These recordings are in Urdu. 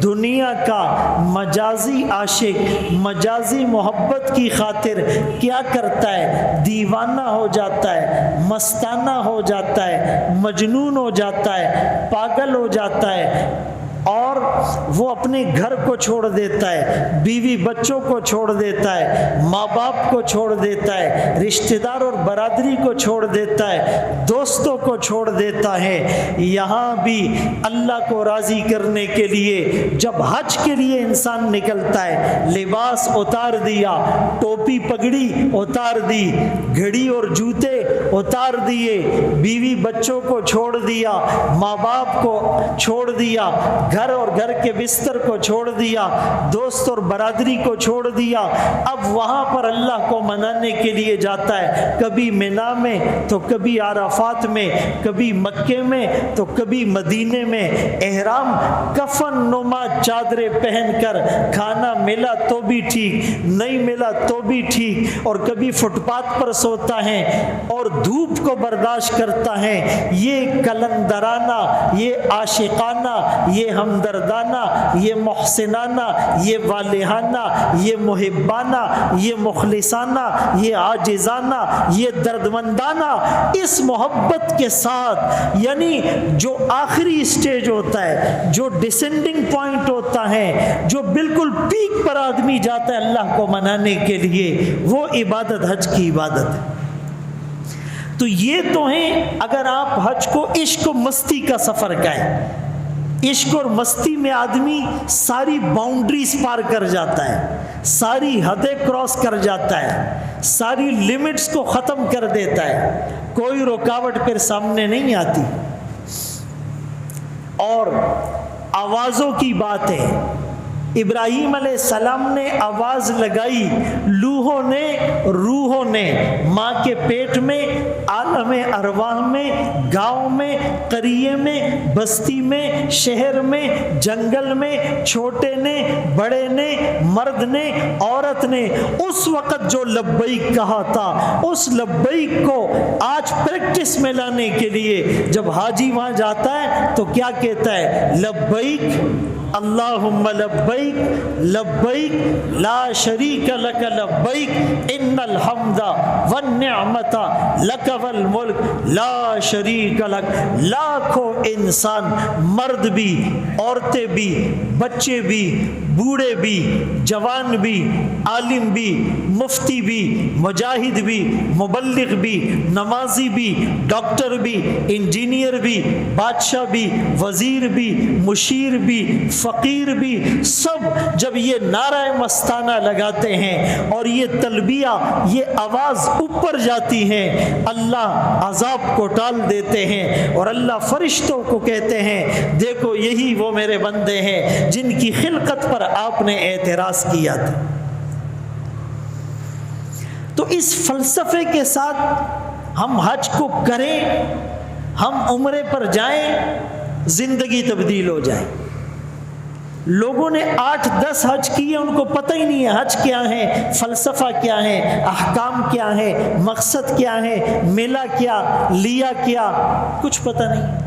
دنیا کا مجازی عاشق مجازی محبت کی خاطر کیا کرتا ہے؟ دیوانہ ہو جاتا ہے، مستانہ ہو جاتا ہے، مجنون ہو جاتا ہے، پاگل ہو جاتا ہے، اور وہ اپنے گھر کو چھوڑ دیتا ہے، بیوی بچوں کو چھوڑ دیتا ہے، ماں باپ کو چھوڑ دیتا ہے، رشتہ دار اور برادری کو چھوڑ دیتا ہے، دوستوں کو چھوڑ دیتا ہے۔ یہاں بھی اللہ کو راضی کرنے کے لیے جب حج کے لیے انسان نکلتا ہے، لباس اتار دیا، ٹوپی پگڑی اتار دی، گھڑی اور جوتے اتار دیے، بیوی بچوں کو چھوڑ دیا، ماں باپ کو چھوڑ دیا، گھر اور گھر کے بستر کو چھوڑ دیا، دوست اور برادری کو چھوڑ دیا، اب وہاں پر اللہ کو منانے کے لیے جاتا ہے، کبھی مینا میں تو کبھی عرفات میں، کبھی مکے میں تو کبھی مدینے میں، احرام کفن نما چادریں پہن کر، کھانا ملا تو بھی ٹھیک، نہیں ملا تو بھی ٹھیک، اور کبھی فٹ پاتھ پر سوتا ہے اور دھوپ کو برداشت کرتا ہے۔ یہ کلندرانہ، یہ عاشقانہ، یہ ہمدردانہ، یہ محسنانہ، یہ والہانہ، یہ محبانہ، یہ مخلصانہ، یہ عاجزانہ، یہ دردمندانہ، اس محبت کے ساتھ، یعنی جو آخری سٹیج ہوتا ہے، جو ڈسینڈنگ پوائنٹ ہوتا ہے، جو بالکل پیک پر آدمی جاتا ہے اللہ کو منانے کے لیے، وہ عبادت حج کی عبادت ہے۔ تو یہ تو ہیں اگر آپ حج کو عشق و مستی کا سفر کہیں۔ عشق اور مستی میں آدمی ساری باؤنڈریز پار کر جاتا ہے، ساری حدیں کراس کر جاتا ہے، ساری لیمٹس کو ختم کر دیتا ہے، کوئی رکاوٹ پھر سامنے نہیں آتی۔ اور آوازوں کی بات ہے، ابراہیم علیہ السلام نے آواز لگائی، لوحوں نے، روحوں نے، ماں کے پیٹ میں، عالم ارواح میں، گاؤں میں، قریے میں، بستی میں، شہر میں، جنگل میں، چھوٹے نے، بڑے نے، مرد نے، عورت نے، اس وقت جو لبیک کہا تھا، اس لبیک کو آج پریکٹس میں لانے کے لیے جب حاجی وہاں جاتا ہے تو کیا کہتا ہے؟ لبیک اللہم لبیک لبیک لا شریک لک لبیک ان الحمد والنعمت لک والملک لا شریک لک۔ لاکھوں انسان، مرد بھی، عورتیں بھی، بچے بھی، بوڑھے بھی، جوان بھی، عالم بھی، مفتی بھی، مجاہد بھی، مبلغ بھی، نمازی بھی، ڈاکٹر بھی، انجینئر بھی، بادشاہ بھی، وزیر بھی، مشیر بھی، فقیر بھی، سب جب یہ نعرہ مستانہ لگاتے ہیں اور یہ تلبیہ، یہ آواز اوپر جاتی ہے، اللہ عذاب کو ٹال دیتے ہیں اور اللہ فرشتوں کو کہتے ہیں دیکھو یہی وہ میرے بندے ہیں جن کی خلقت پر آپ نے اعتراض کیا تھا۔ تو اس فلسفے کے ساتھ ہم حج کو کریں، ہم عمرے پر جائیں، زندگی تبدیل ہو جائے۔ لوگوں نے 8-10 حج کیے، ان کو پتہ ہی نہیں ہے حج کیا ہے، فلسفہ کیا ہے، احکام کیا ہے، مقصد کیا ہے، ملا کیا، لیا کیا، کچھ پتہ نہیں۔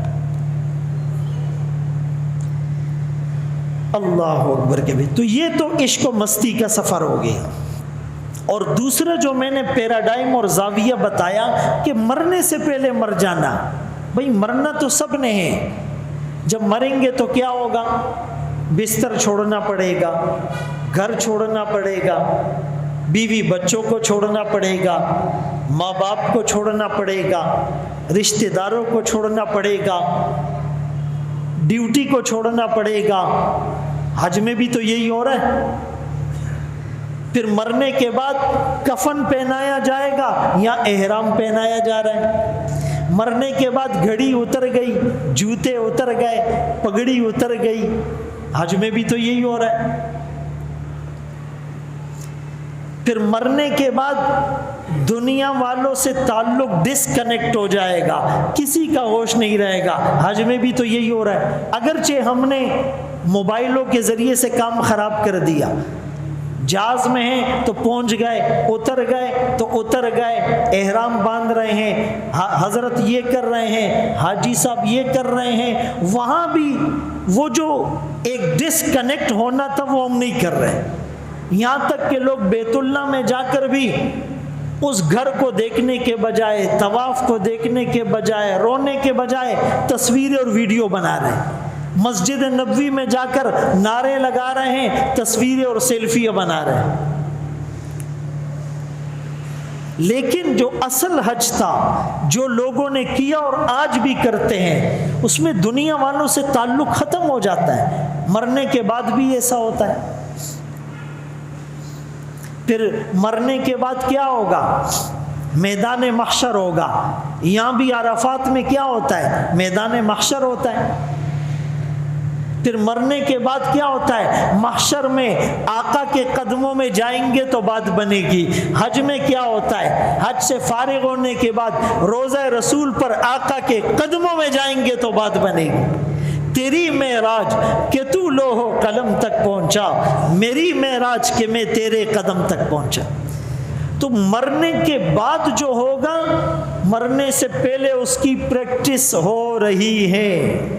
اللہ اکبر کے بھی۔ تو یہ تو عشق و مستی کا سفر ہو گیا۔ اور دوسرا جو میں نے پیراڈائم اور زاویہ بتایا کہ مرنے سے پہلے مر جانا، بھئی مرنا تو سب نے ہے، جب مریں گے تو کیا ہوگا؟ بستر چھوڑنا پڑے گا، گھر چھوڑنا پڑے گا، بیوی بچوں کو چھوڑنا پڑے گا، ماں باپ کو چھوڑنا پڑے گا، رشتہ داروں کو چھوڑنا پڑے گا، ڈیوٹی کو چھوڑنا پڑے گا۔ حج میں بھی تو یہی ہو رہا ہے۔ پھر مرنے کے بعد کفن پہنایا جائے گا یا احرام پہنایا جا رہا ہے؟ مرنے کے بعد گھڑی اتر گئی، جوتے اتر گئے، پگڑی اتر گئی۔ حج میں بھی تو یہی ہو رہا ہے۔ پھر مرنے کے بعد دنیا والوں سے تعلق ڈسکنیکٹ ہو جائے گا، کسی کا ہوش نہیں رہے گا۔ حج میں بھی تو یہی ہو رہا ہے۔ اگرچہ ہم نے موبائلوں کے ذریعے سے کام خراب کر دیا، جہاز میں ہیں تو پہنچ گئے، اتر گئے تو اتر گئے، احرام باندھ رہے ہیں، حضرت یہ کر رہے ہیں، حاجی صاحب یہ کر رہے ہیں، وہاں بھی وہ جو ایک ڈسکنیکٹ ہونا تھا وہ ہم نہیں کر رہے. یہاں تک کہ لوگ بیت اللہ میں جا کر بھی اس گھر کو دیکھنے کے بجائے، طواف کو دیکھنے کے بجائے، رونے کے بجائے تصویریں اور ویڈیو بنا رہے ہیں. مسجد نبوی میں جا کر نعرے لگا رہے ہیں، تصویریں اور سیلفیاں بنا رہے ہیں. لیکن جو اصل حج تھا، جو لوگوں نے کیا اور آج بھی کرتے ہیں، اس میں دنیا والوں سے تعلق ختم ہو جاتا ہے. مرنے کے بعد بھی ایسا ہوتا ہے. پھر مرنے کے بعد کیا ہوگا؟ میدان محشر ہوگا. یہاں بھی عرفات میں کیا ہوتا ہے؟ میدان محشر ہوتا ہے. پھر مرنے کے بعد کیا ہوتا ہے؟ محشر میں آقا کے قدموں میں جائیں گے تو بات بنے گی. حج میں کیا ہوتا ہے؟ حج سے فارغ ہونے کے بعد روضہ رسول پر آقا کے قدموں میں جائیں گے تو بات بنے گی. تیری معراج کہ تو لوح و قلم تک پہنچا، میری معراج کہ میں تیرے قدم تک پہنچا. تو مرنے کے بعد جو ہوگا، مرنے سے پہلے اس کی پریکٹس ہو رہی ہے.